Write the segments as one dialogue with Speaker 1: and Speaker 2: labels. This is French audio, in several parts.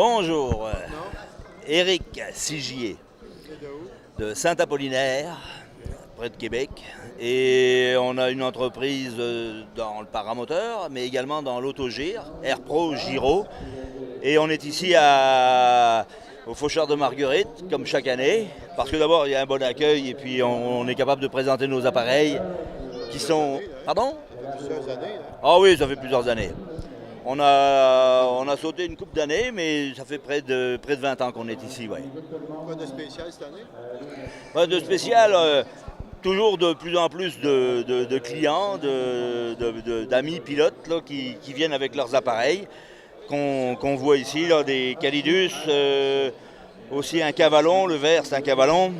Speaker 1: Bonjour, Éric Sigier de Saint-Apollinaire, près de Québec. Et on a une entreprise dans le paramoteur, mais également dans l'autogire, Airpro Giro. Et on est ici au Faucheur de Marguerite, comme chaque année, parce que d'abord il y a un bon accueil et puis on est capable de présenter nos appareils qui sont... Pardon?
Speaker 2: Plusieurs années.
Speaker 1: Ah oui, ça fait plusieurs années. On a sauté une couple d'années, mais ça fait près de 20 ans qu'on est ici. Ouais.
Speaker 2: Quoi de spécial cette année?
Speaker 1: De spécial, toujours de plus en plus de clients, d'amis pilotes là, qui viennent avec leurs appareils, qu'on voit ici, là, des Calidus, aussi un Cavalon, le vert c'est un Cavalon.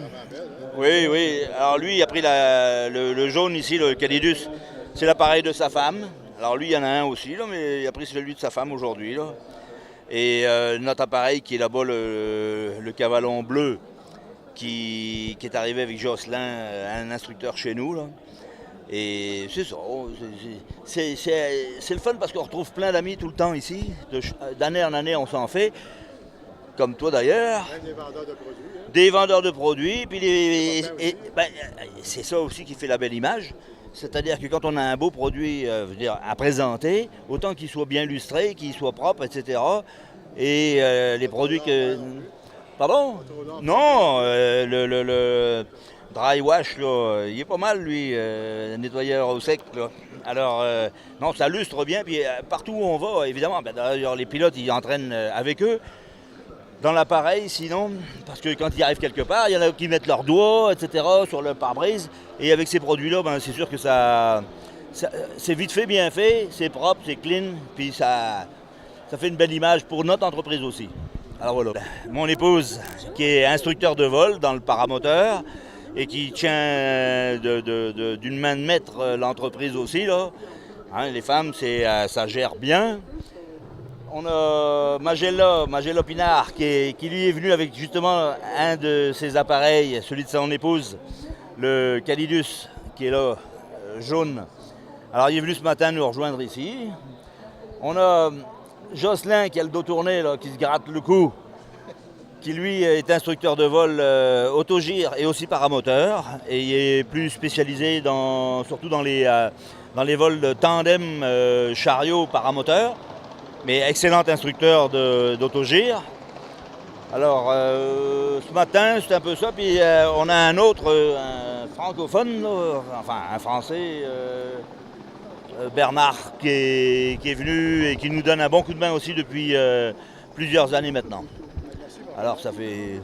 Speaker 1: Oui, oui. Alors lui, il a pris le jaune ici, le Calidus, c'est l'appareil de sa femme. Alors lui, il y en a un aussi, là, mais il a pris celui de sa femme aujourd'hui. Là. Et notre appareil qui est là-bas, le Cavalon bleu, qui est arrivé avec Jocelyn, un instructeur chez nous. Là. Et c'est ça. C'est le fun parce qu'on retrouve plein d'amis tout le temps ici. D'année en année, on s'en fait. Comme toi d'ailleurs.
Speaker 2: Même des vendeurs de produits. Hein?
Speaker 1: Des vendeurs de produits. Puis c'est ça aussi qui fait la belle image. C'est-à-dire que quand on a un beau produit à présenter, autant qu'il soit bien lustré, qu'il soit propre, etc. Et les produits que... Pardon? Non, le dry wash, là, il est pas mal, lui, nettoyeur au sec. Là. Alors, non, ça lustre bien. Puis partout où on va, évidemment, d'ailleurs, les pilotes, ils entraînent avec eux. Dans l'appareil, sinon, parce que quand ils arrivent quelque part, il y en a qui mettent leurs doigts, etc., sur le pare-brise. Et avec ces produits-là, c'est sûr que ça c'est vite fait, bien fait, c'est propre, c'est clean, puis ça fait une belle image pour notre entreprise aussi. Alors voilà. Mon épouse, qui est instructeur de vol dans le paramoteur et qui tient d'une main de maître l'entreprise aussi, là. Hein, les femmes, ça gère bien. On a Magella Pinard qui lui est venu avec justement un de ses appareils, celui de son épouse, le Calidus, qui est là, jaune. Alors il est venu ce matin nous rejoindre ici. On a Jocelyn qui a le dos tourné, là, qui se gratte le cou, qui lui est instructeur de vol autogire et aussi paramoteur. Et il est plus spécialisé surtout dans les vols de tandem chariot paramoteur. Mais excellent instructeur d'autogire. Alors, ce matin, c'est un peu ça. Puis on a un autre, un francophone, là, enfin un Français, Bernard, qui est venu et qui nous donne un bon coup de main aussi depuis plusieurs années maintenant. Alors, ça fait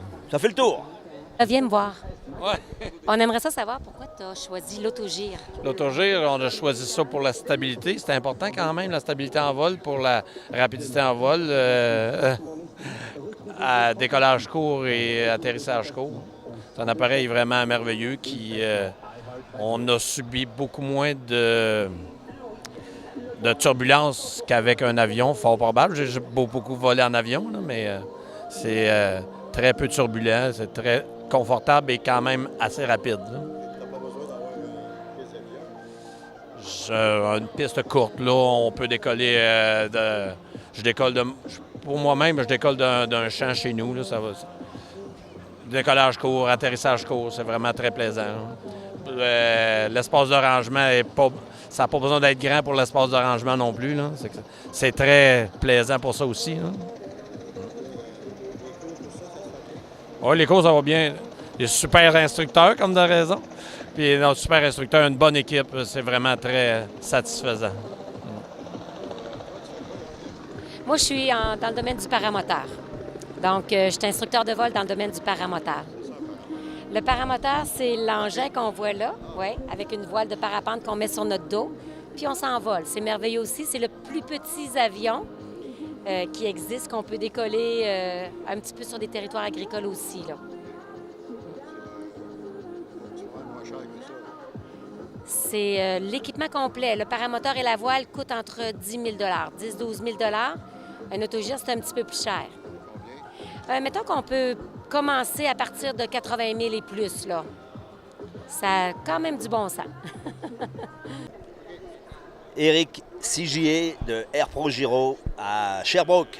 Speaker 1: le tour.
Speaker 3: Viens me voir.
Speaker 4: Ouais.
Speaker 3: On aimerait ça savoir pourquoi tu as choisi l'autogire.
Speaker 4: L'autogire, on a choisi ça pour la stabilité. C'est important quand même, la stabilité en vol, pour la rapidité en vol, à décollage court et atterrissage court. C'est un appareil vraiment merveilleux qui... on a subi beaucoup moins de turbulences qu'avec un avion, fort probable. J'ai beaucoup volé en avion, là, mais c'est très peu turbulent, c'est très confortable et quand même assez rapide.
Speaker 2: Tu n'as pas besoin d'avoir une piste
Speaker 4: Une piste courte, là, on peut décoller pour moi-même, je décolle d'un champ chez nous, là, ça va. Décollage court, atterrissage court, c'est vraiment très plaisant. L'espace de rangement ça n'a pas besoin d'être grand pour l'espace de rangement non plus, là. C'est très plaisant pour ça aussi, là. Oui, les cours, ça va bien. Les super instructeurs, comme de raison. Puis notre super instructeur, une bonne équipe, c'est vraiment très satisfaisant.
Speaker 3: Moi, je suis dans le domaine du paramoteur. Donc, je suis instructeur de vol dans le domaine du paramoteur. Le paramoteur, c'est l'engin qu'on voit là, ouais, avec une voile de parapente qu'on met sur notre dos, puis on s'envole. C'est merveilleux aussi. C'est le plus petit avion qui existe, qu'on peut décoller un petit peu sur des territoires agricoles aussi, là. C'est l'équipement complet. Le paramoteur et la voile coûtent entre 10 000 10 12 000 Un autogire, c'est un petit peu plus cher. Mettons qu'on peut commencer à partir de 80 000 et plus, là. Ça a quand même du bon sens.
Speaker 1: Éric Sigier de Airpro Giro à Sherbrooke.